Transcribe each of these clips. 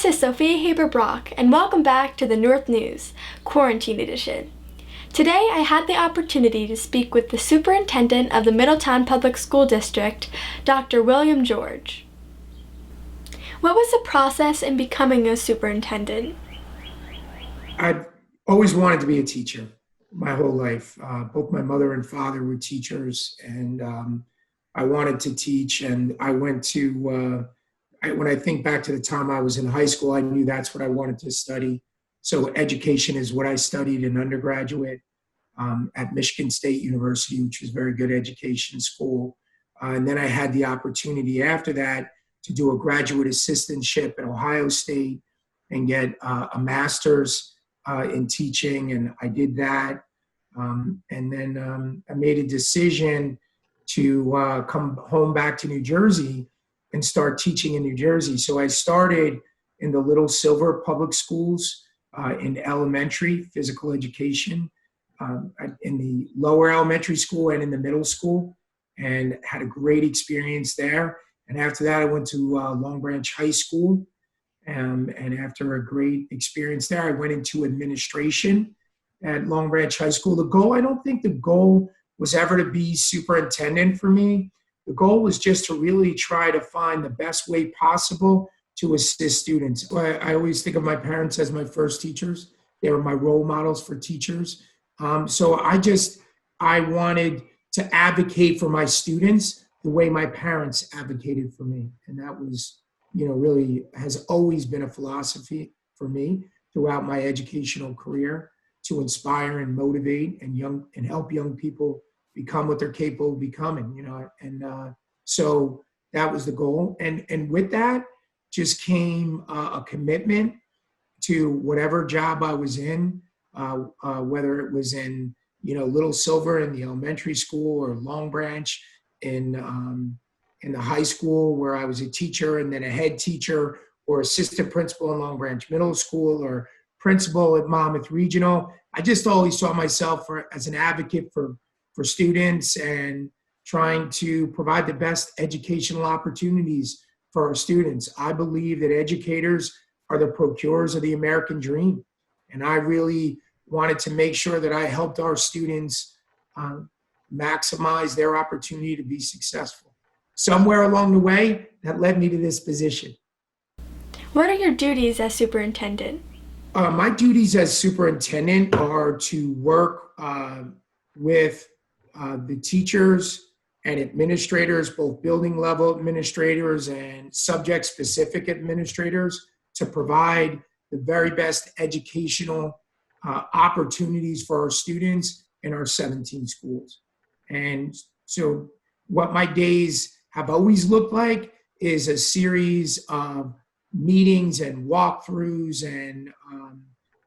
is Sophia Haber Brock, and welcome back to the North News, Quarantine Edition. Today I had the opportunity to speak with the Superintendent of the Middletown Public School District, Dr. William George. What was the process in becoming a superintendent? I've always wanted to be a teacher my whole life. Both my mother and father were teachers, and I wanted to teach. And I went to, when I think back to the time I was in high school, I knew that's what I wanted to study. So education is what I studied in undergraduate at Michigan State University, which was a very good education school. And then I had the opportunity after that to do a graduate assistantship at Ohio State and get a master's in teaching, and I did that. And then I made a decision to come home back to New Jersey and start teaching in New Jersey. So I started in the Little Silver public schools in elementary physical education, in the lower elementary school and in the middle school, and had a great experience there. And after that, I went to Long Branch High School. And after a great experience there, I went into administration at Long Branch High School. I don't think the goal was ever to be superintendent for me. The goal was just to really try to find the best way possible to assist students. I always think of my parents as my first teachers. They were my role models for teachers. So I wanted to advocate for my students the way my parents advocated for me. And that was, really has always been a philosophy for me throughout my educational career, to inspire and motivate and help young people become what they're capable of becoming, and so that was the goal. And with that just came a commitment to whatever job I was in, whether it was in, Little Silver in the elementary school, or Long Branch in the high school where I was a teacher and then a head teacher, or assistant principal in Long Branch Middle School, or principal at Monmouth Regional. I just always saw myself as an advocate for students and trying to provide the best educational opportunities for our students. I believe that educators are the procurers of the American dream. And I really wanted to make sure that I helped our students maximize their opportunity to be successful. Somewhere along the way, that led me to this position. What are your duties as superintendent? My duties as superintendent are to work with the teachers and administrators, both building level administrators and subject specific administrators, to provide the very best educational opportunities for our students in our 17 schools. And so what my days have always looked like is a series of meetings and walkthroughs and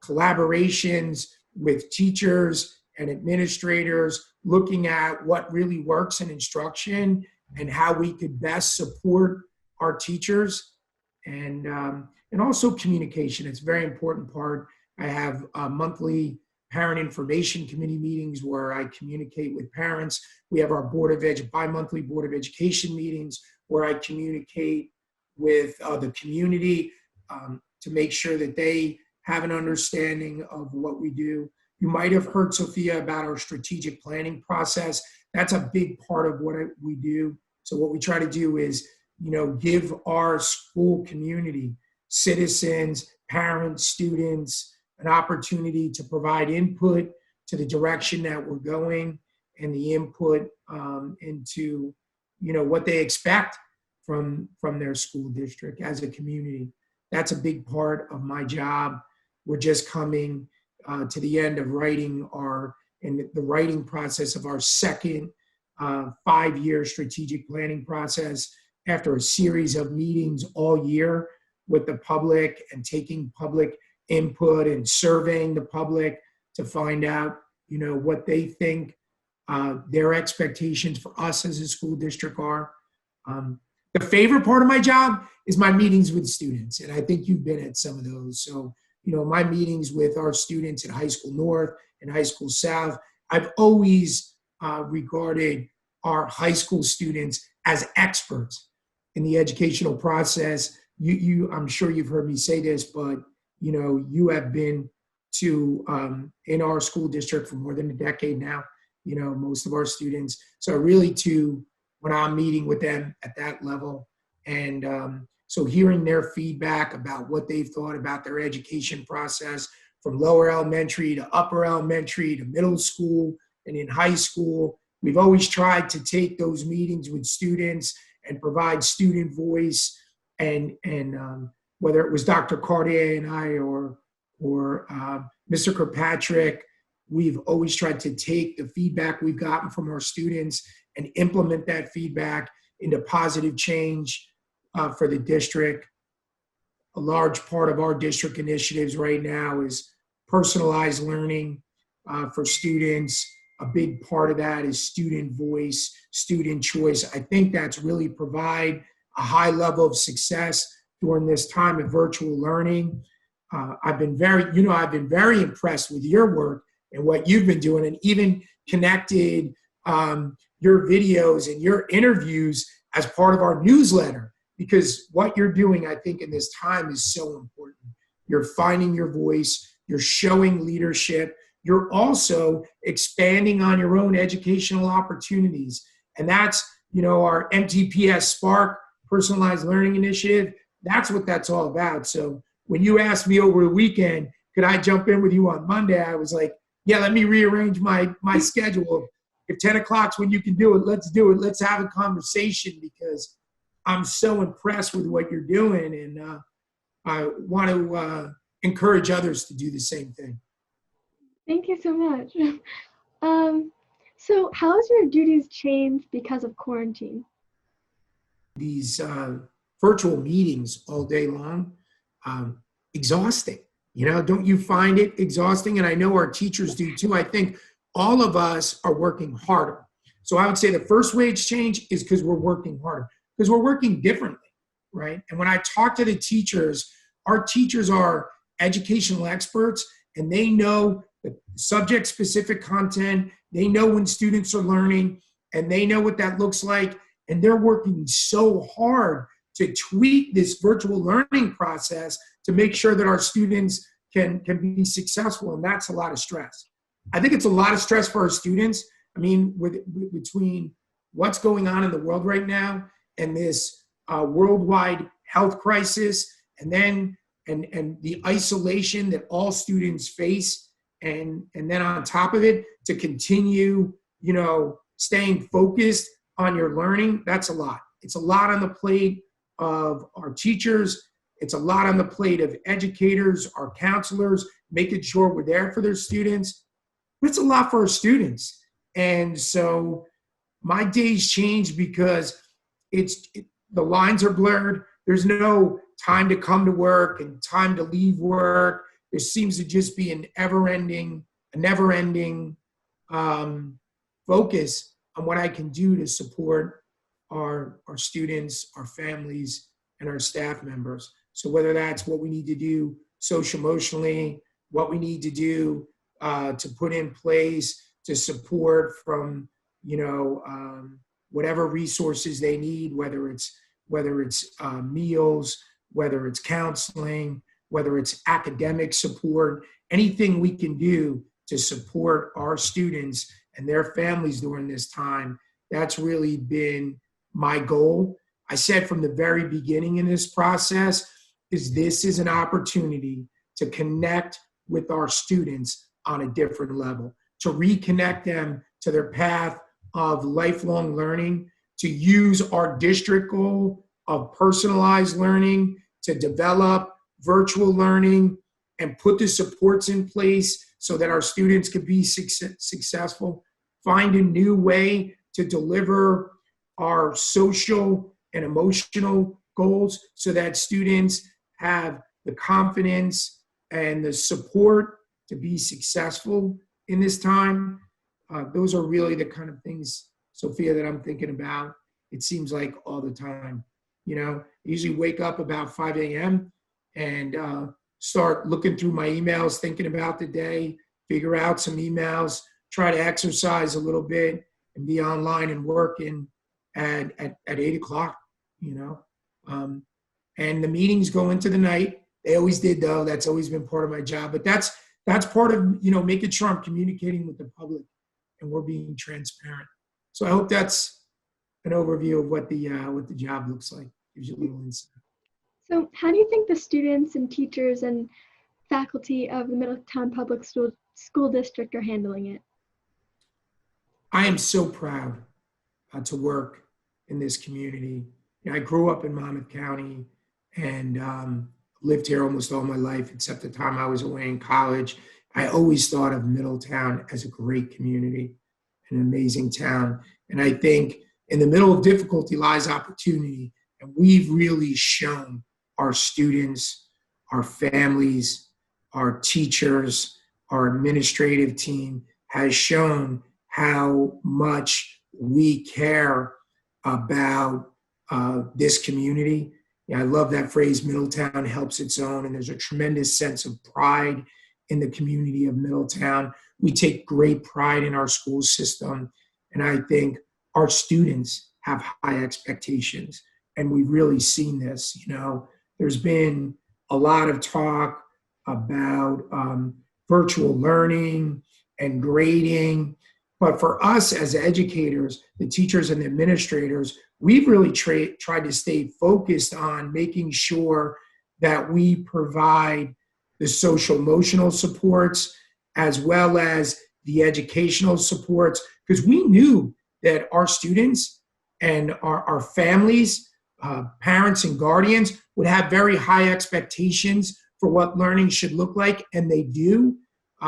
collaborations with teachers and administrators, looking at what really works in instruction and how we could best support our teachers, and also communication. It's a very important part. I have monthly parent information committee meetings where I communicate with parents. We have our bi-monthly Board of Education meetings where I communicate with the community to make sure that they have an understanding of what we do. You might have heard, Sophia, about our strategic planning process. That's a big part of what we do. So what we try to do is, give our school community, citizens, parents, students, an opportunity to provide input to the direction that we're going, and the input into, what they expect from their school district as a community. That's a big part of my job. We're just coming to the end of the writing process of our second 5-year strategic planning process, after a series of meetings all year with the public and taking public input and surveying the public to find out, what they think their expectations for us as a school district are. The favorite part of my job is my meetings with students, and I think you've been at some of those. So, my meetings with our students at High School North and High School South, I've always regarded our high school students as experts in the educational process, I'm sure you've heard me say this, but you have been to in our school district for more than a decade now. Most of our students. So really, when I'm meeting with them at that level, and so hearing their feedback about what they've thought about their education process from lower elementary to upper elementary to middle school and in high school. We've always tried to take those meetings with students and provide student voice, and whether it was Dr. Cartier and I or Mr. Kirkpatrick, we've always tried to take the feedback we've gotten from our students and implement that feedback into positive change for the district. A large part of our district initiatives right now is personalized learning for students. A big part of that is student voice, student choice. I think that's really provide a high level of success during this time of virtual learning. I've been very impressed with your work and what you've been doing, and even connected your videos and your interviews as part of our newsletter, because what you're doing, I think, in this time is so important. You're finding your voice, you're showing leadership, you're also expanding on your own educational opportunities. And that's, our MTPS Spark Personalized Learning Initiative. That's what that's all about. So when you asked me over the weekend, could I jump in with you on Monday? I was like, yeah, let me rearrange my schedule. If 10 o'clock's when you can do it, let's do it. Let's have a conversation, because I'm so impressed with what you're doing. And I want to encourage others to do the same thing. Thank you so much. So how has your duties changed because of quarantine? These virtual meetings all day long, exhausting. Don't you find it exhausting? And I know our teachers do too. I think all of us are working harder. So I would say the first way it's changed is because we're working harder, because we're working differently, right? And when I talk to the teachers, our teachers are educational experts, and they know the subject-specific content. They know when students are learning, and they know what that looks like. And they're working so hard to tweak this virtual learning process to make sure that our students can be successful. And that's a lot of stress. I think it's a lot of stress for our students. I mean, between what's going on in the world right now and this worldwide health crisis, and then and the isolation that all students face, and then on top of it, to continue, staying focused on your learning, that's a lot. It's a lot on the plate of our teachers. It's a lot on the plate of educators, our counselors, making sure we're there for their students. But it's a lot for our students. And so my days change because the lines are blurred. There's no time to come to work and time to leave work. There seems to just be a never-ending focus on what I can do to support our students, our families, and our staff members. So whether that's what we need to do socio-emotionally, what we need to do to put in place to support from, whatever resources they need, whether it's meals, whether it's counseling, whether it's academic support, anything we can do to support our students and their families during this time. That's really been my goal. I said from the very beginning in this process, this is an opportunity to connect with our students on a different level, to reconnect them to their path of lifelong learning, to use our district goal of personalized learning to develop virtual learning and put the supports in place so that our students can be successful, find a new way to deliver our social and emotional goals so that students have the confidence and the support to be successful in this time. Those are really the kind of things, Sophia, that I'm thinking about. It seems like all the time. I usually wake up about 5 a.m. and start looking through my emails, thinking about the day, figure out some emails, try to exercise a little bit, and be online and working at 8 o'clock, And and the meetings go into the night. They always did, though. That's always been part of my job. But that's part of, making sure I'm communicating with the public and we're being transparent. So I hope that's an overview of what the job looks like. Gives you a little insight. So how do you think the students and teachers and faculty of the Middletown Public School District are handling it? I am so proud to work in this community. I grew up in Monmouth County and lived here almost all my life, except the time I was away in college. I always thought of Middletown as a great community, an amazing town. And I think in the middle of difficulty lies opportunity. And we've really shown our students, our families, our teachers, our administrative team has shown how much we care about this community. I love that phrase, Middletown helps its own, and there's a tremendous sense of pride in the community of Middletown. We take great pride in our school system, and I think our students have high expectations, and we've really seen this. There's been a lot of talk about virtual learning and grading, but for us as educators, the teachers and the administrators, we've really tried to stay focused on making sure that we provide the social-emotional supports as well as the educational supports, because we knew that our students and our families, parents and guardians would have very high expectations for what learning should look like, and they do.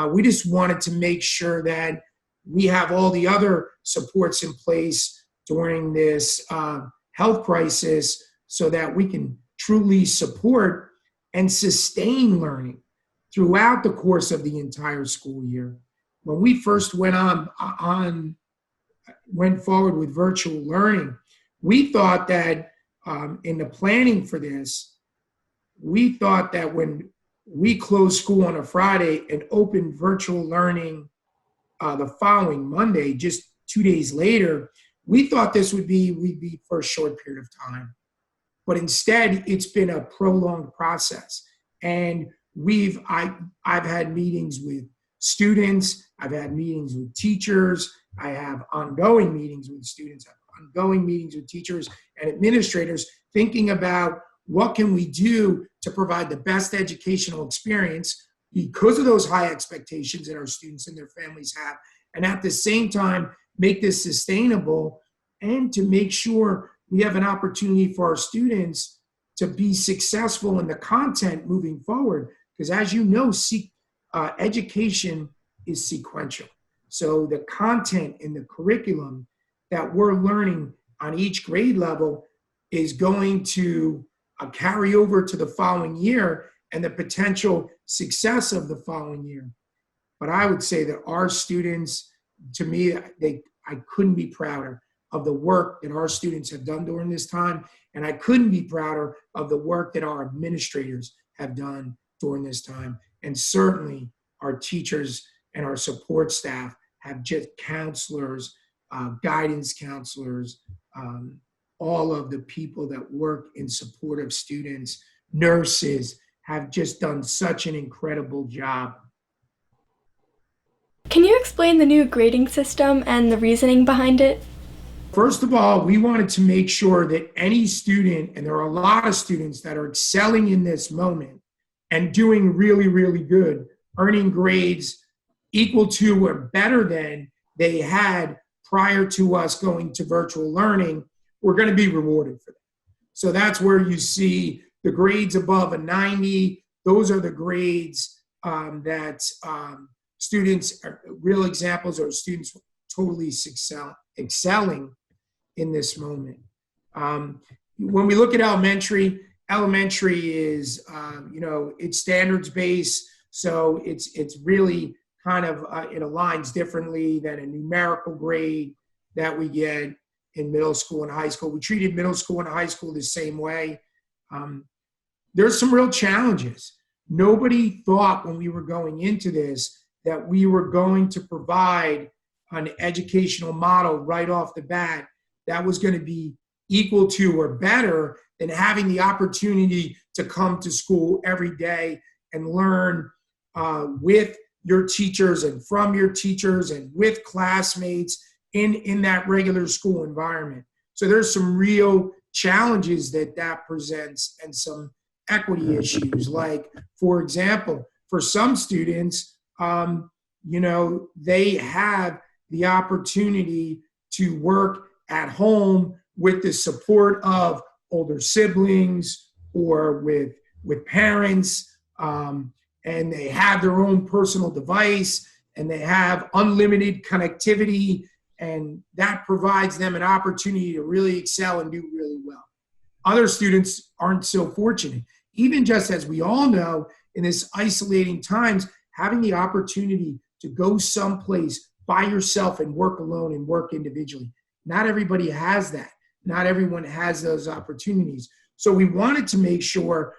We just wanted to make sure that we have all the other supports in place during this health crisis so that we can truly support and sustain learning throughout the course of the entire school year. When we first went forward with virtual learning, we thought that in the planning for this, we thought that when we closed school on a Friday and opened virtual learning the following Monday, just 2 days later, we thought we'd be for a short period of time. But instead, it's been a prolonged process. And I've had meetings with students, I've had meetings with teachers, I have ongoing meetings with students, I have ongoing meetings with teachers and administrators, thinking about what can we do to provide the best educational experience because of those high expectations that our students and their families have, and at the same time, make this sustainable and to make sure we have an opportunity for our students to be successful in the content moving forward. Because as you know, education is sequential. So the content in the curriculum that we're learning on each grade level is going to carry over to the following year and the potential success of the following year. But I would say that our students, to me, I couldn't be prouder of the work that our students have done during this time, and I couldn't be prouder of the work that our administrators have done during this time. And certainly our teachers and our support staff have just counselors, guidance counselors, all of the people that work in support of students, nurses, have just done such an incredible job. Can you explain the new grading system and the reasoning behind it? First of all, we wanted to make sure that any student, and there are a lot of students that are excelling in this moment and doing really, really good, earning grades equal to or better than they had prior to us going to virtual learning, we're going to be rewarded for that. So that's where you see the grades above a 90. Those are the grades that students, real examples of students totally excelling in this moment. When we look at elementary is, it's standards based. So it's really kind of, it aligns differently than a numerical grade that we get in middle school and high school. We treated middle school and high school the same way. There's some real challenges. Nobody thought when we were going into this that we were going to provide an educational model right off the bat that was going to be equal to or better than having the opportunity to come to school every day and learn with your teachers and from your teachers and with classmates in that regular school environment. So there's some real challenges that presents and some equity issues. Like, for example, for some students, they have the opportunity to work at home with the support of older siblings or with parents, and they have their own personal device and they have unlimited connectivity, and that provides them an opportunity to really excel and do really well. Other students aren't so fortunate. Even just as we all know, in this isolating times, having the opportunity to go someplace by yourself and work alone and work individually. Not everybody has that. Not everyone has those opportunities. So we wanted to make sure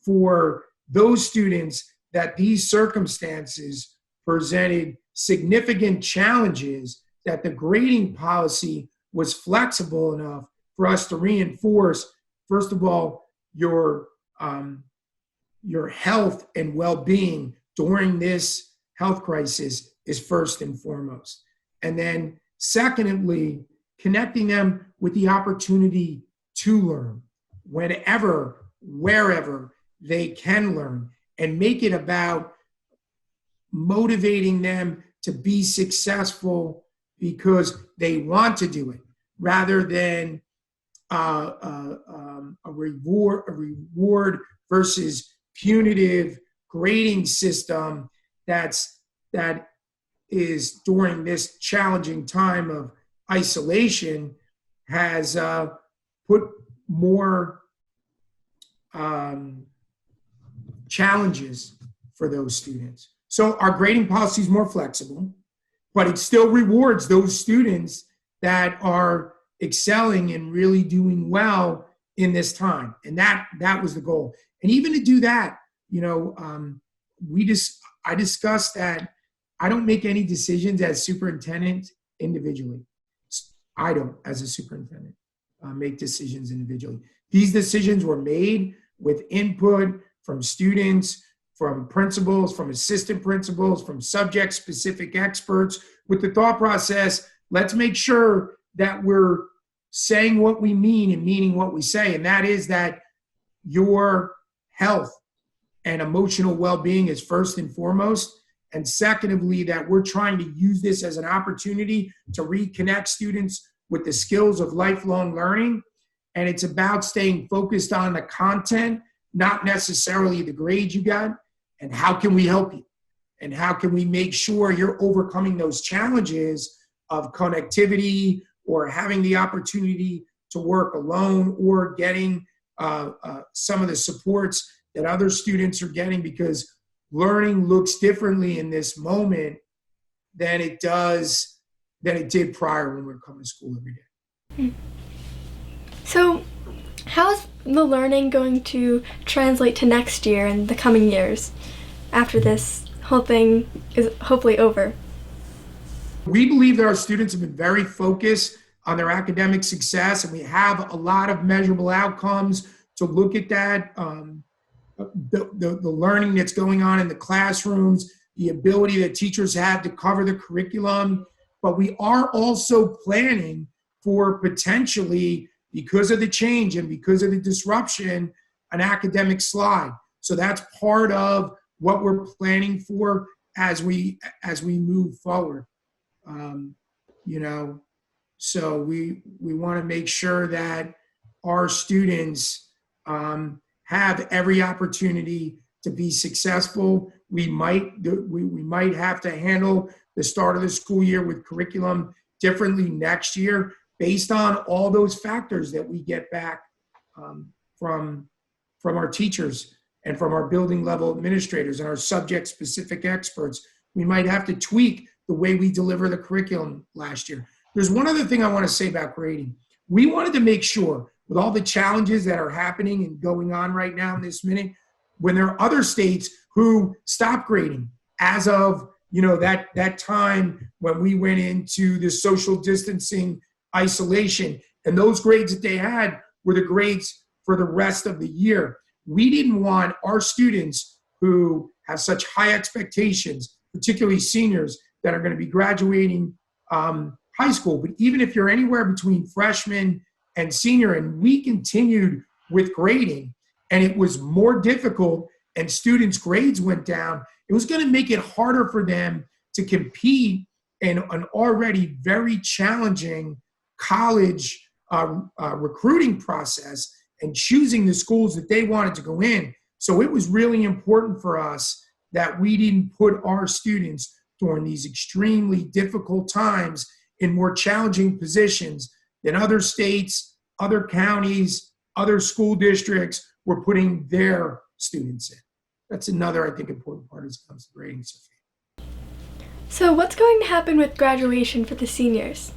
for those students that these circumstances presented significant challenges, that the grading policy was flexible enough for us to reinforce, first of all, your health and well-being during this health crisis is first and foremost. And then secondly, connecting them with the opportunity to learn whenever, wherever they can learn, and make it about motivating them to be successful because they want to do it, rather than a reward versus punitive grading system that is during this challenging time of isolation has put more challenges for those students. So our grading policy is more flexible, but it still rewards those students that are excelling and really doing well in this time. And that was the goal. And even to do that, I discussed that I don't make any decisions as superintendent individually. I don't, as a superintendent, make decisions individually. These decisions were made with input from students, from principals, from assistant principals, from subject-specific experts, with the thought process, let's make sure that we're saying what we mean and meaning what we say. And that is that your health and emotional well-being is first and foremost. And secondly, that we're trying to use this as an opportunity to reconnect students with the skills of lifelong learning. And it's about staying focused on the content, not necessarily the grades you got. And how can we help you? And how can we make sure you're overcoming those challenges of connectivity or having the opportunity to work alone or getting some of the supports that other students are getting, because learning looks differently in this moment than it did prior when we were coming to school every day. So how is the learning going to translate to next year and the coming years after this whole thing is hopefully over? We believe that our students have been very focused on their academic success, and we have a lot of measurable outcomes to look at that. The learning that's going on in the classrooms, the ability that teachers have to cover the curriculum, but we are also planning for potentially, because of the change and because of the disruption, an academic slide. So that's part of what we're planning for as we move forward. So we want to make sure that our students have every opportunity to be successful. We might have to handle the start of the school year with curriculum differently next year, based on all those factors that we get back from our teachers and from our building level administrators and our subject specific experts. We might have to tweak the way we deliver the curriculum last year. There's one other thing I want to say about grading. We wanted to make sure, with all the challenges that are happening and going on right now in this minute, when there are other states who stop grading as of that time when we went into the social distancing isolation, And those grades that they had were the grades for the rest of the year. We didn't want our students who have such high expectations, particularly seniors that are going to be graduating high school, but even if you're anywhere between freshman and senior, and we continued with grading, and it was more difficult and students' grades went down, it was going to make it harder for them to compete in an already very challenging college recruiting process and choosing the schools that they wanted to go in. So it was really important for us that we didn't put our students during these extremely difficult times in more challenging positions than other states, other counties, other school districts were putting their students in. That's another, I think, important part as it comes to grading, Sophia. So what's going to happen with graduation for the seniors?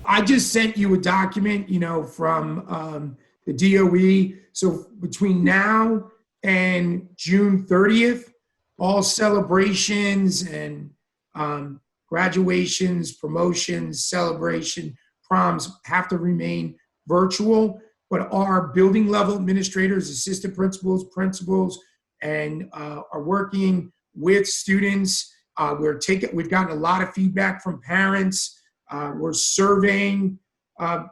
I just sent you a document, from the DOE. So between now and June 30th, all celebrations and graduations, promotions, celebration, proms have to remain virtual, but our building level administrators, assistant principals, and are working with students. We've gotten a lot of feedback from parents. We're surveying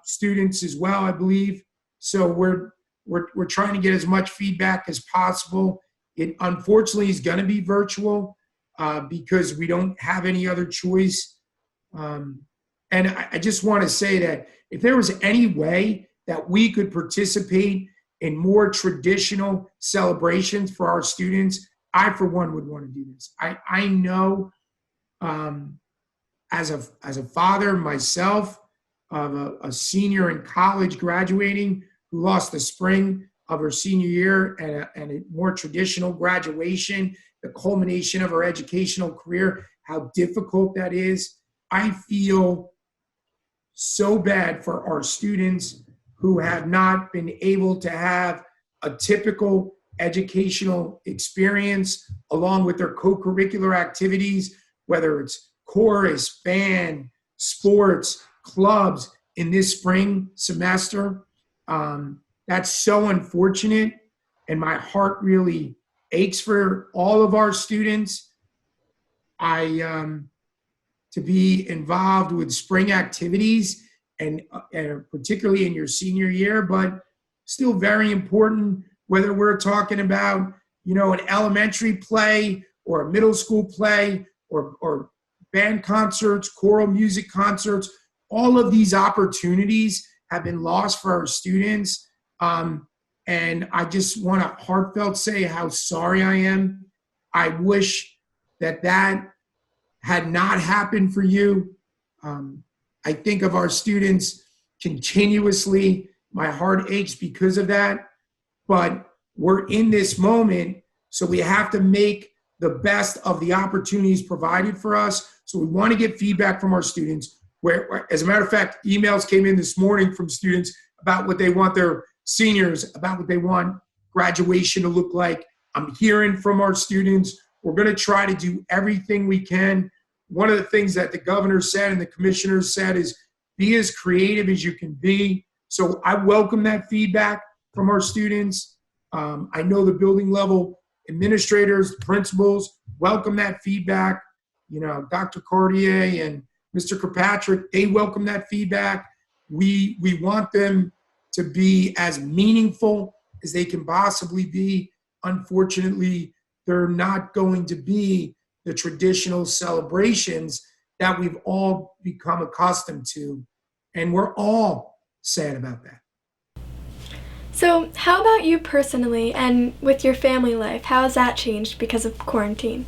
students as well, I believe. So we're trying to get as much feedback as possible. It unfortunately is going to be virtual because we don't have any other choice. And I just want to say that if there was any way that we could participate in more traditional celebrations for our students, I, for one, would want to do this. I know as a father myself of a senior in college graduating who lost the spring of her senior year and a more traditional graduation, the culmination of her educational career, how difficult that is. I feel so bad for our students who have not been able to have a typical educational experience along with their co-curricular activities, whether it's chorus, band, sports, clubs in this spring semester. That's so unfortunate, and my heart really aches for all of our students. To be involved with spring activities and particularly in your senior year, but still very important, whether we're talking about, an elementary play or a middle school play or band concerts, choral music concerts. All of these opportunities have been lost for our students. And I just want to heartfelt say how sorry I am. I wish that had not happened for you. I think of our students continuously. My heart aches because of that. But we're in this moment, so we have to make the best of the opportunities provided for us. So we want to get feedback from our students. Where, as a matter of fact, emails came in this morning from students about what they want their seniors, about what they want graduation to look like. I'm hearing from our students. We're going to try to do everything we can. One of the things that the governor said and the commissioners said is be as creative as you can be. So I welcome that feedback from our students. I know the building level administrators, principals welcome that feedback. Dr. Cartier and Mr. Kirkpatrick, they welcome that feedback. We want them to be as meaningful as they can possibly be. Unfortunately, they're not going to be the traditional celebrations that we've all become accustomed to. And we're all sad about that. So how about you personally and with your family life? How has that changed because of quarantine?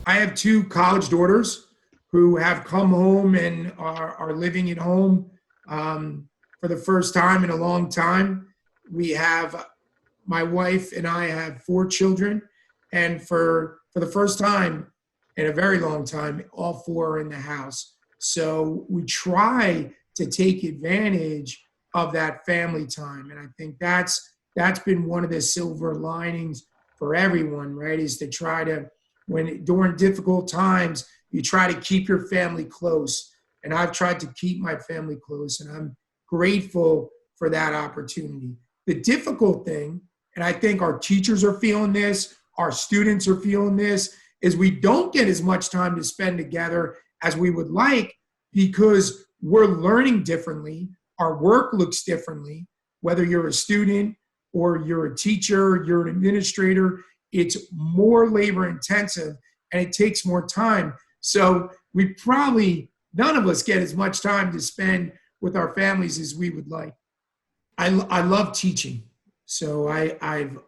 I have two college daughters who have come home and are living at home for the first time in a long time. My wife and I have 4 children, and for the first time in a very long time, all 4 are in the house. So we try to take advantage of that family time. And I think that's been one of the silver linings for everyone, right? Is to try to, during difficult times, you try to keep your family close. and I've tried to keep my family close, and I'm grateful for that opportunity. The difficult thing, and I think our teachers are feeling this, our students are feeling this, is we don't get as much time to spend together as we would like because we're learning differently. Our work looks differently. Whether you're a student or you're a teacher, you're an administrator, it's more labor intensive and it takes more time. So we probably, none of us get as much time to spend with our families as we would like. I love teaching. So I've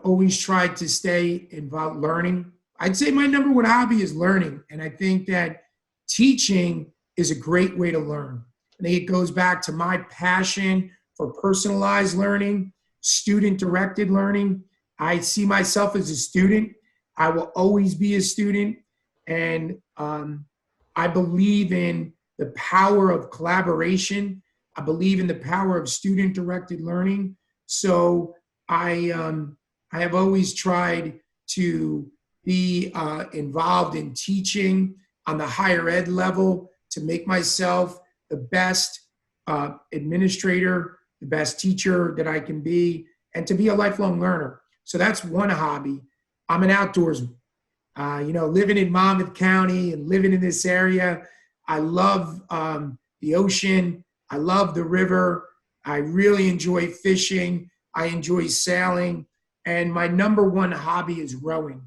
always tried to stay involved learning. I'd say my number one hobby is learning. And I think that teaching is a great way to learn. I think it goes back to my passion for personalized learning, student-directed learning. I see myself as a student. I will always be a student. And I believe in the power of collaboration. I believe in the power of student-directed learning. So I have always tried to be involved in teaching on the higher ed level to make myself the best administrator, the best teacher that I can be, and to be a lifelong learner. So that's one hobby. I'm an outdoorsman. Living in Monmouth County and living in this area, I love the ocean. I love the river. I really enjoy fishing. I enjoy sailing. And my number one hobby is rowing.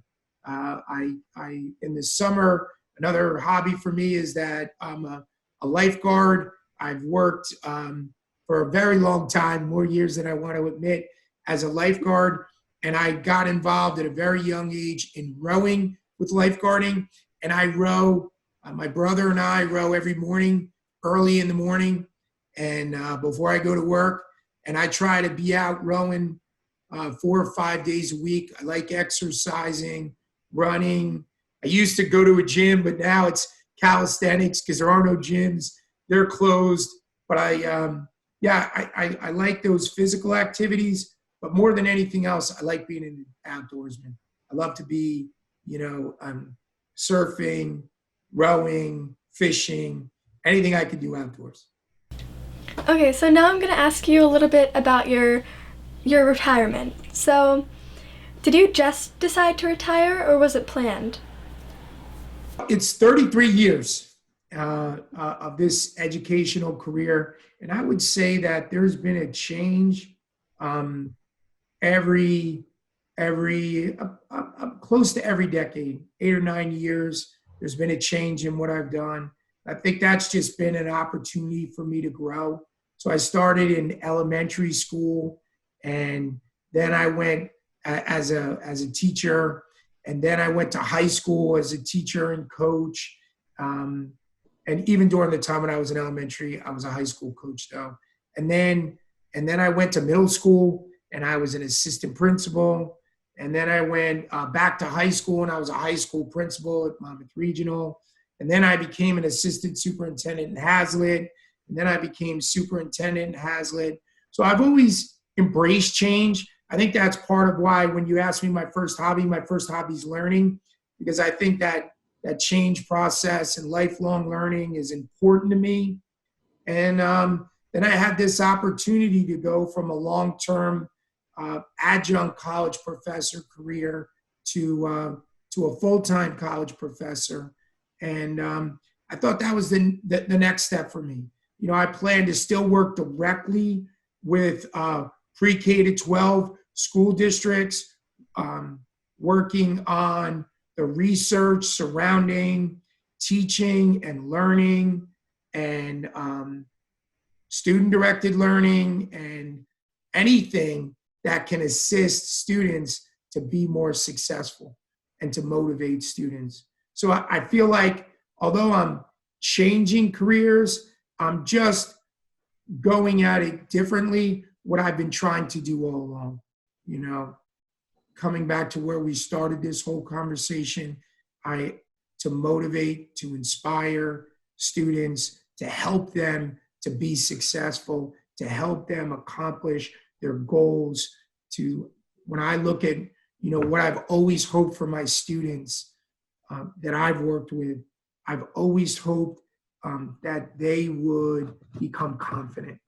In the summer, another hobby for me is that I'm a lifeguard. I've worked for a very long time, more years than I want to admit, as a lifeguard. And I got involved at a very young age in rowing with lifeguarding. And I row, my brother and I row every morning, early in the morning, and before I go to work. And I try to be out rowing 4 or 5 days a week. I like exercising, running. I used to go to a gym, but now it's calisthenics because there are no gyms. They're closed. But I like those physical activities. But more than anything else, I like being an outdoorsman. I love to be, surfing, rowing, fishing, anything I can do outdoors. Okay, so now I'm going to ask you a little bit about your retirement. So, did you just decide to retire or was it planned? It's 33 years of this educational career, and I would say that there's been a change every close to every decade, 8 or 9 years. There's been a change in what I've done. I think that's just been an opportunity for me to grow. So I started in elementary school, and then I went as a teacher, and then I went to high school as a teacher and coach. And even during the time when I was in elementary, I was a high school coach though. And then I went to middle school, and I was an assistant principal. And then I went back to high school, and I was a high school principal at Monmouth Regional. And then I became an assistant superintendent in Hazlitt. And then I became superintendent in Hazlitt. So I've always embraced change. I think that's part of why when you ask me my first hobby is learning, because I think that change process and lifelong learning is important to me. And then I had this opportunity to go from a long-term adjunct college professor career to a full-time college professor. And I thought that was the next step for me. I plan to still work directly with pre-K to 12 school districts, working on the research surrounding teaching and learning and student-directed learning and anything that can assist students to be more successful and to motivate students. So I feel like although I'm changing careers, I'm just going at it differently, what I've been trying to do all along. Coming back to where we started this whole conversation, to motivate, to inspire students, to help them to be successful, to help them accomplish their goals. When I look at, what I've always hoped for my students that I've worked with, I've always hoped that they would become confident,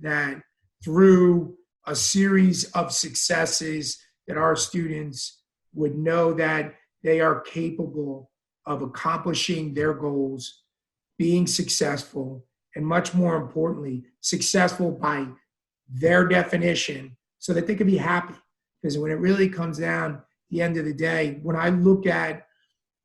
that through a series of successes that our students would know that they are capable of accomplishing their goals, being successful, and much more importantly, successful by their definition so that they can be happy. Because when it really comes down at the end of the day, when I look at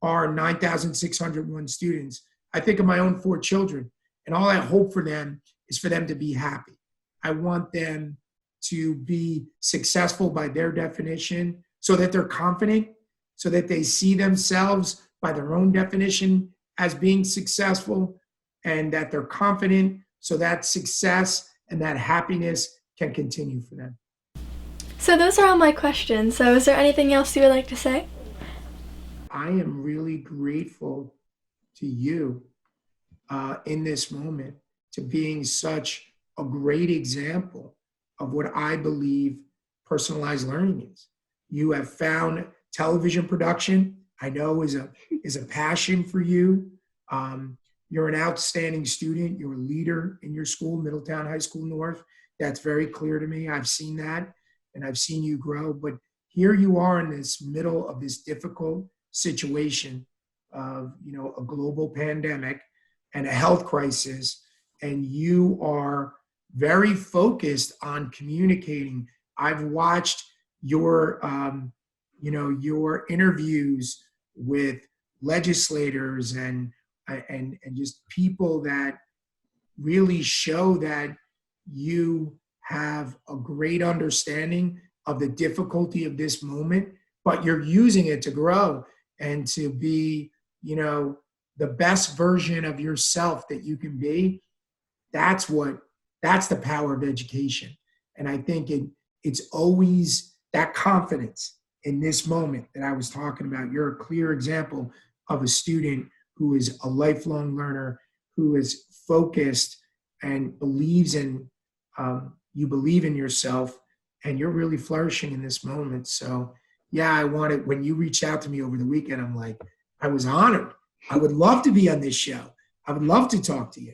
our 9,601 students, I think of my own 4 children, and all I hope for them is for them to be happy. I want them to be successful by their definition so that they're confident, so that they see themselves by their own definition as being successful, and that they're confident so that success and that happiness can continue for them. So those are all my questions. So is there anything else you would like to say? I am really grateful to you in this moment, to being such a great example of what I believe personalized learning is. You have found television production, I know is a passion for you. You're an outstanding student. You're a leader in your school, Middletown High School North. That's very clear to me. I've seen that, and I've seen you grow. But here you are in this middle of this difficult situation of, a global pandemic and a health crisis, and you are very focused on communicating. I've watched your, your interviews with legislators and just people that really show that you have a great understanding of the difficulty of this moment, but you're using it to grow and to be, the best version of yourself that you can be. That's the power of education. And I think it's always that confidence in this moment that I was talking about. You're a clear example of a student who is a lifelong learner, who is focused and believes in, you believe in yourself, and you're really flourishing in this moment. So yeah, when you reached out to me over the weekend, I'm like, I was honored. I would love to be on this show. I would love to talk to you.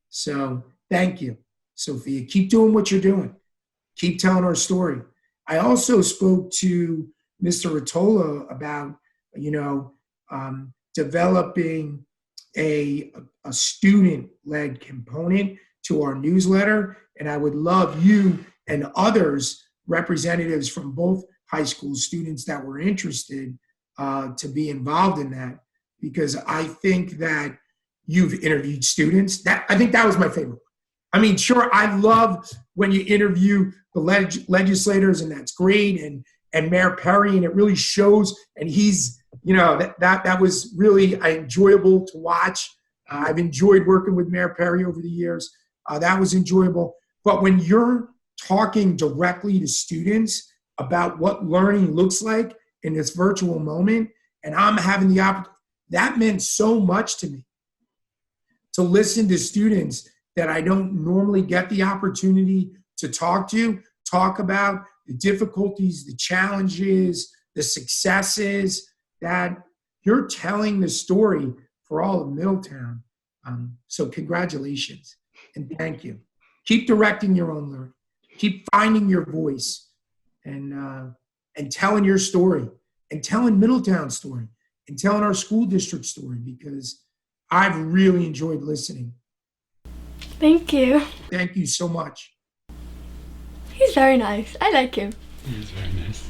So thank you, Sophia. Keep doing what you're doing. Keep telling our story. I also spoke to Mr. Rottola about, developing a student-led component to our newsletter. And I would love you and others, representatives from both high school students that were interested, to be involved in that, because I think that you've interviewed students. I think that was my favorite. I mean, sure, I love when you interview the legislators, and that's great, and Mayor Perry, and it really shows, and he's, that was really enjoyable to watch. I've enjoyed working with Mayor Perry over the years. That was enjoyable. But when you're talking directly to students about what learning looks like in this virtual moment, and I'm having the opportunity, that meant so much to me, to listen to students that I don't normally get the opportunity to talk about the difficulties, the challenges, the successes, that you're telling the story for all of Middletown. So congratulations and thank you. Keep directing your own learning. Keep finding your voice and telling your story, and telling Middletown's story, and telling our school district story, because I've really enjoyed listening. Thank you. Thank you so much. He's very nice. I like him. He's very nice.